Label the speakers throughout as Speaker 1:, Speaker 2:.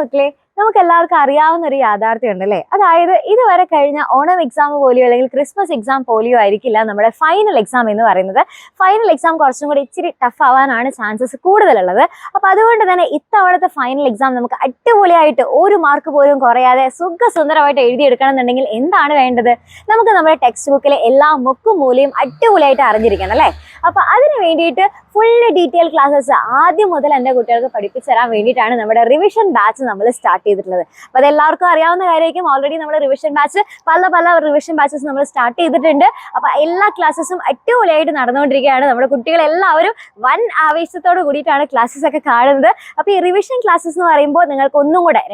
Speaker 1: മക്കളെ, നമുക്ക് എല്ലാവർക്കും അറിയാവുന്ന ഒരു യാഥാർത്ഥ്യം ഉണ്ടല്ലേ. അതായത് ഇതുവരെ കഴിഞ്ഞ ഓണം എക്സാം പോലെയോ അല്ലെങ്കിൽ ക്രിസ്മസ് എക്സാം പോലെയോ ആയിരിക്കില്ല നമ്മുടെ ഫൈനൽ എക്സാം എന്ന് പറയുന്നത്. ഫൈനൽ എക്സാം കുറച്ചും കൂടി ഇച്ചിരി ടഫ് ആവാനാണ് ചാൻസസ് കൂടുതലുള്ളത്. അപ്പൊ അതുകൊണ്ട് തന്നെ ഇത്തവണത്തെ ഫൈനൽ എക്സാം നമുക്ക് അടിപൊളിയായിട്ട് ഒരു മാർക്ക് പോലും കുറയാതെ സുഖസുന്ദരമായിട്ട് എഴുതിയെടുക്കണം എന്നുണ്ടെങ്കിൽ എന്താണ് വേണ്ടത്? നമുക്ക് നമ്മുടെ ടെക്സ്റ്റ് ബുക്കിലെ എല്ലാ മുക്കും മൂലയും അടിപൊളിയായിട്ട് അറിഞ്ഞിരിക്കണം അല്ലേ. അപ്പൊ അതിന് വേണ്ടിയിട്ട് ഫുള്ള് ഡീറ്റെയിൽ ക്ലാസ്സസ് ആദ്യം മുതൽ എൻ്റെ കുട്ടികൾക്ക് പഠിപ്പിച്ചു തരാൻ വേണ്ടിയിട്ടാണ് നമ്മുടെ റിവിഷൻ ബാച്ച് നമ്മൾ സ്റ്റാർട്ട് ചെയ്തിട്ടുള്ളത്. അപ്പൊ അതെല്ലാവർക്കും അറിയാവുന്ന കാര്യമായിരിക്കും. ഓൾറെഡി നമ്മുടെ റിവിഷൻ ബാച്ച് പല റിവിഷൻ ബാച്ചസ് നമ്മൾ സ്റ്റാർട്ട് ചെയ്തിട്ടുണ്ട്. അപ്പൊ എല്ലാ ക്ലാസ്സസും അടിപൊളിയായിട്ട് നടന്നുകൊണ്ടിരിക്കുകയാണ്. നമ്മുടെ കുട്ടികളെല്ലാവരും വൻ ആവേശത്തോട് കൂടിയിട്ടാണ് ക്ലാസ്സസ് ഒക്കെ കാണുന്നത്. അപ്പൊ ഈ റിവിഷൻ ക്ലാസ്സസ് എന്ന് പറയുമ്പോൾ നിങ്ങൾക്ക്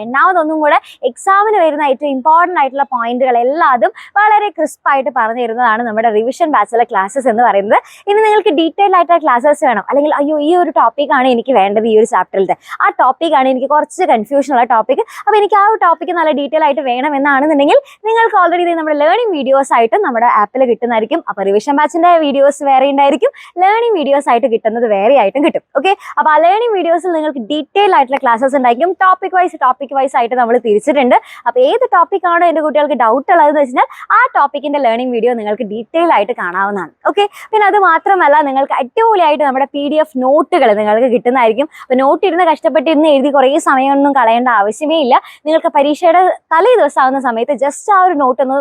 Speaker 1: രണ്ടാമതൊന്നും കൂടെ എക്സാമിന് വരുന്ന ഏറ്റവും ഇമ്പോർട്ടൻ്റ് ആയിട്ടുള്ള പോയിന്റുകൾ എല്ലാതും വളരെ ക്രിസ്പായിട്ട് പറഞ്ഞു തരുന്നതാണ് നമ്മുടെ റിവിഷൻ ബാച്ചിലെ ക്ലാസ്സസ് എന്ന് പറയുന്നത്. ഇനി നിങ്ങൾക്ക് ഡീറ്റെയിൽ ആയിട്ടുള്ള ക്ലാസ്സസ് വേണം, അല്ലെങ്കിൽ അയ്യോ ഈ ഒരു ടോപ്പിക്കാണ് എനിക്ക് വേണ്ടത്, ഈ ഒരു ചാപ്റ്ററിലത്തെ ആ ടോപ്പിക്കാണ് എനിക്ക് കുറച്ച് കൺഫ്യൂഷൻ ഉള്ള ടോപ്പിക്, അപ്പോൾ എനിക്ക് ആ ഒരു ടോപ്പിക്ക് നല്ല ഡീറ്റെയിൽ ആയിട്ട് വേണമെന്നാണെന്നുണ്ടെങ്കിൽ നിങ്ങൾക്ക് ഓൾറെഡി നമ്മുടെ ലേണിംഗ് വീഡിയോസ് ആയിട്ട് നമ്മുടെ ആപ്പിൽ കിട്ടുന്നതായിരിക്കും. അപ്പോൾ റിവിഷൻ ബാച്ചിന്റെ വീഡിയോസ് വേറെ ഉണ്ടായിരിക്കും, ലേണിംഗ് വീഡിയോസ് ആയിട്ട് കിട്ടുന്നത് വേറെ ആയിട്ടും കിട്ടും. ഓക്കെ, അപ്പോൾ ആ ലേണിംഗ് വീഡിയോസിൽ നിങ്ങൾക്ക് ഡീറ്റെയിൽ ആയിട്ടുള്ള ക്ലാസ്സസ് ഉണ്ടായിരിക്കും. ടോപ്പിക് വൈസ് ആയിട്ട് നമ്മൾ തിരിച്ചിട്ടുണ്ട്. അപ്പോൾ ഏത് ടോപ്പിക്കാണോ എൻ്റെ കുട്ടികൾക്ക് ഡൗട്ട് ഉള്ളതെന്ന് വെച്ചാൽ ആ ടോപ്പിക്കിന്റെ ലേണിംഗ് വീഡിയോ നിങ്ങൾക്ക് ഡീറ്റെയിൽ ആയിട്ട് കാണാവുന്നതാണ്. ഓക്കെ, പിന്നെ അത് മാത്രമല്ല നിങ്ങൾക്ക് അടിപൊളിയായിട്ട് നമ്മുടെ PDF നോട്ടുകൾ നിങ്ങൾക്ക് കിട്ടുന്നതായിരിക്കും. അപ്പോൾ നോട്ട് ഇരുന്ന് കഷ്ടപ്പെട്ടിരുന്ന് എഴുതി കുറേ സമയമൊന്നും കളയേണ്ട ആവശ്യമേ ഇല്ല. നിങ്ങൾക്ക് പരീക്ഷയുടെ തലേ ദിവസം ആവുന്ന സമയത്ത് ജസ്റ്റ് ആ ഒരു നോട്ട് ഒന്ന്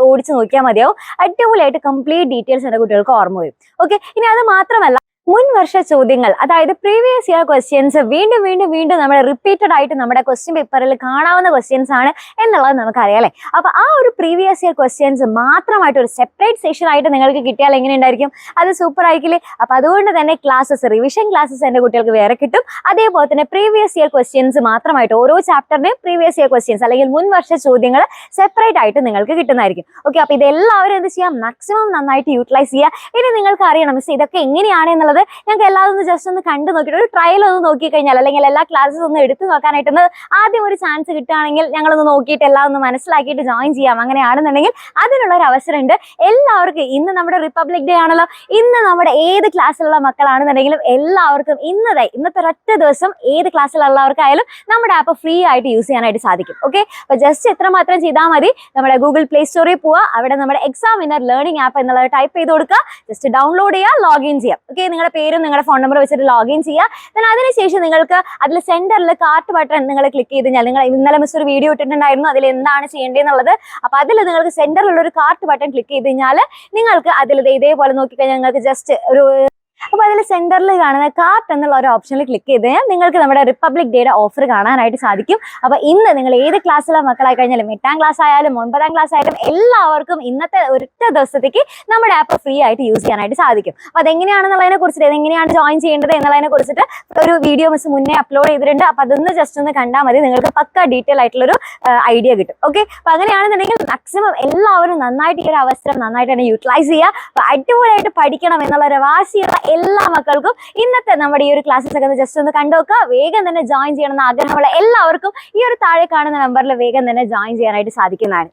Speaker 1: ഓടിച്ച് നോക്കിയാൽ മതിയാവും. അടിപൊളിയായിട്ട് കംപ്ലീറ്റ് ഡീറ്റെയിൽസ് എൻ്റെ കുട്ടികൾക്ക് ഓർമ്മ വരും. ഓക്കെ, ഇനി അത് മാത്രമല്ല മുൻ വർഷ ചോദ്യങ്ങൾ, അതായത് പ്രീവിയസ് ഇയർ ക്വസ്റ്റ്യൻസ് വീണ്ടും നമ്മുടെ റിപ്പീറ്റഡ് ആയിട്ട് നമ്മുടെ ക്വസ്റ്റ്യൻ പേപ്പറിൽ കാണാവുന്ന ക്വസ്റ്റ്യൻസ് ആണ് എന്നുള്ളത് നമുക്കറിയാം അല്ലേ. അപ്പോൾ ആ ഒരു പ്രീവിയസ് ഇയർ ക്വസ്റ്റ്യൻസ് മാത്രമായിട്ട് ഒരു സെപ്പറേറ്റ് സെഷൻ ആയിട്ട് നിങ്ങൾക്ക് കിട്ടിയാൽ എങ്ങനെ ഉണ്ടായിരിക്കും? അത് സൂപ്പർ ആയിരിക്കില്ലേ. അപ്പോൾ അതുകൊണ്ട് തന്നെ റിവിഷൻ ക്ലാസ്സസ് എൻ്റെ കുട്ടികൾക്ക് വേറെ കിട്ടും. അതേപോലെ തന്നെ പ്രീവിയസ് ഇയർ ക്വസ്റ്റ്യൻസ് മാത്രമായിട്ട് ഓരോ ചാപ്റ്ററിന്റെയും പ്രീവിയസ് ഇയർ ക്വസ്റ്റ്യൻസ് അല്ലെങ്കിൽ മുൻ വർഷ ചോദ്യങ്ങൾ സെപ്പറേറ്റ് ആയിട്ട് നിങ്ങൾക്ക് കിട്ടുന്നതായിരിക്കും. ഓക്കെ, അപ്പോൾ ഇതെല്ലാവരും എന്ത് ചെയ്യാം, മാക്സിമം നന്നായിട്ട് യൂട്ടിലൈസ് ചെയ്യുക. ഇനി നിങ്ങൾക്ക് അറിയണം മിസ് ഇതൊക്കെ എങ്ങനെയാണ് എന്നുള്ളത് ഞങ്ങൾക്ക് എല്ലാവരും ജസ്റ്റ് ഒന്ന് കണ്ടു നോക്കിയിട്ട് ഒരു ട്രയൽ ഒന്ന് നോക്കിക്കഴിഞ്ഞാൽ, അല്ലെങ്കിൽ എല്ലാ ക്ലാസ്സസ് ഒന്ന് എടുത്തു നോക്കാനായിട്ടൊന്ന് ആദ്യം ഒരു ചാൻസ് കിട്ടുകയാണെങ്കിൽ ഞങ്ങളൊന്ന് നോക്കിയിട്ട് എല്ലാം ഒന്ന് മനസ്സിലാക്കിയിട്ട് ജോയിൻ ചെയ്യാം. അങ്ങനെയാണെന്നുണ്ടെങ്കിൽ അതിനുള്ള ഒരു അവസരമുണ്ട് എല്ലാവർക്കും. ഇന്ന് നമ്മുടെ റിപ്പബ്ലിക് ഡേ ആണല്ലോ. ഇന്ന് നമ്മുടെ ഏത് ക്ലാസ്സിലുള്ള മക്കളാണെന്നുണ്ടെങ്കിലും എല്ലാവർക്കും ഇന്നത്തെ ഒരൊറ്റ ദിവസം ഏത് ക്ലാസ്സിലുള്ളവർക്കായാലും നമ്മുടെ ആപ്പ് ഫ്രീ ആയിട്ട് യൂസ് ചെയ്യാനായിട്ട് സാധിക്കും. ഓക്കെ, അപ്പോൾ ജസ്റ്റ് എത്രമാത്രം ചെയ്താൽ മതി, നമ്മുടെ ഗൂഗിൾ പ്ലേ സ്റ്റോറിൽ പോവുക, അവിടെ നമ്മുടെ എക്സാം വിന്നർ ലേണിംഗ് ആപ്പ് എന്നുള്ളത് ടൈപ്പ് ചെയ്ത് കൊടുക്കുക, ജസ്റ്റ് ഡൗൺലോഡ് ചെയ്യുക, ലോഗിൻ ചെയ്യാം. ഓക്കെ, നിങ്ങളുടെ പേരും നിങ്ങളുടെ ഫോൺ നമ്പർ വെച്ചിട്ട് ലോഗിൻ ചെയ്യുക. അതിനുശേഷം നിങ്ങൾക്ക് അതിൽ സെന്ററിൽ കാർട്ട് ബട്ടൺ നിങ്ങൾ ക്ലിക്ക് ചെയ്ത് കഴിഞ്ഞാൽ, നിങ്ങൾ ഇന്നലെ മിസ് ഒരു വീഡിയോ ഇട്ടിട്ടുണ്ടായിരുന്നു അതിൽ എന്താണ് ചെയ്യേണ്ടതെന്നുള്ളത്. അപ്പോൾ അതിൽ നിങ്ങൾക്ക് സെന്ററിലുള്ള ഒരു കാർട്ട് ബട്ടൺ ക്ലിക്ക് ചെയ്ത് കഴിഞ്ഞാൽ നിങ്ങൾക്ക് അതിൽ ഇതേപോലെ നോക്കിക്കഴിഞ്ഞാൽ നിങ്ങൾക്ക് ജസ്റ്റ് ഒരു അപ്പോൾ അതിൽ സെന്ററിൽ കാണുന്ന കാർട്ട് എന്നുള്ള ഒരു ഓപ്ഷനിൽ ക്ലിക്ക് ചെയ്ത് കഴിഞ്ഞാൽ നിങ്ങൾക്ക് നമ്മുടെ റിപ്പബ്ലിക് ഡേയുടെ ഓഫർ കാണാനായിട്ട് സാധിക്കും. അപ്പോൾ ഇന്ന് നിങ്ങൾ ഏത് ക്ലാസ്സിലെ മക്കളായി കഴിഞ്ഞാലും 8ാം ക്ലാസ് ആയാലും 9ാം ക്ലാസ് ആയാലും എല്ലാവർക്കും ഇന്നത്തെ ഒരൊറ്റ ദിവസത്തേക്ക് നമ്മുടെ ആപ്പ് ഫ്രീ ആയിട്ട് യൂസ് ചെയ്യാനായിട്ട് സാധിക്കും. അപ്പോൾ അതെങ്ങനെയാണെന്നുള്ളതിനെ കുറിച്ചിട്ട്, എങ്ങനെയാണ് ജോയിൻ ചെയ്യേണ്ടത് എന്നുള്ളതിനെ കുറിച്ചിട്ട് ഒരു വീഡിയോ മിസ് മുന്നേ അപ്ലോഡ് ചെയ്തിട്ടുണ്ട്. അപ്പോൾ അതൊന്ന് ജസ്റ്റ് ഒന്ന് കണ്ടാൽ മതി, നിങ്ങൾക്ക് പക്ക ഡീറ്റെയിൽ ആയിട്ടുള്ളൊരു ഐഡിയ കിട്ടും. ഓക്കെ, അപ്പോൾ അങ്ങനെയാണെന്നുണ്ടെങ്കിൽ മാക്സിമം എല്ലാവരും നന്നായിട്ട് ഈ ഒരു അവസരം നന്നായിട്ട് തന്നെ യൂട്ടിലൈസ് ചെയ്യുക. അപ്പോൾ അടിപൊളിയായിട്ട് പഠിക്കണം എന്നുള്ള ഒരു വാശിയുള്ള എല്ലാ മക്കൾക്കും ഇന്നത്തെ നമ്മുടെ ഈ ഒരു ക്ലാസ്സസ് ഒക്കെ ജസ്റ്റ് ഒന്ന് കണ്ടുനോക്കുക. വേഗം തന്നെ ജോയിൻ ചെയ്യണമെന്ന് ആഗ്രഹമുള്ള എല്ലാവർക്കും ഈ ഒരു താഴെ കാണുന്ന നമ്പറിൽ വേഗം തന്നെ ജോയിൻ ചെയ്യാനായിട്ട് സാധിക്കുന്നതാണ്.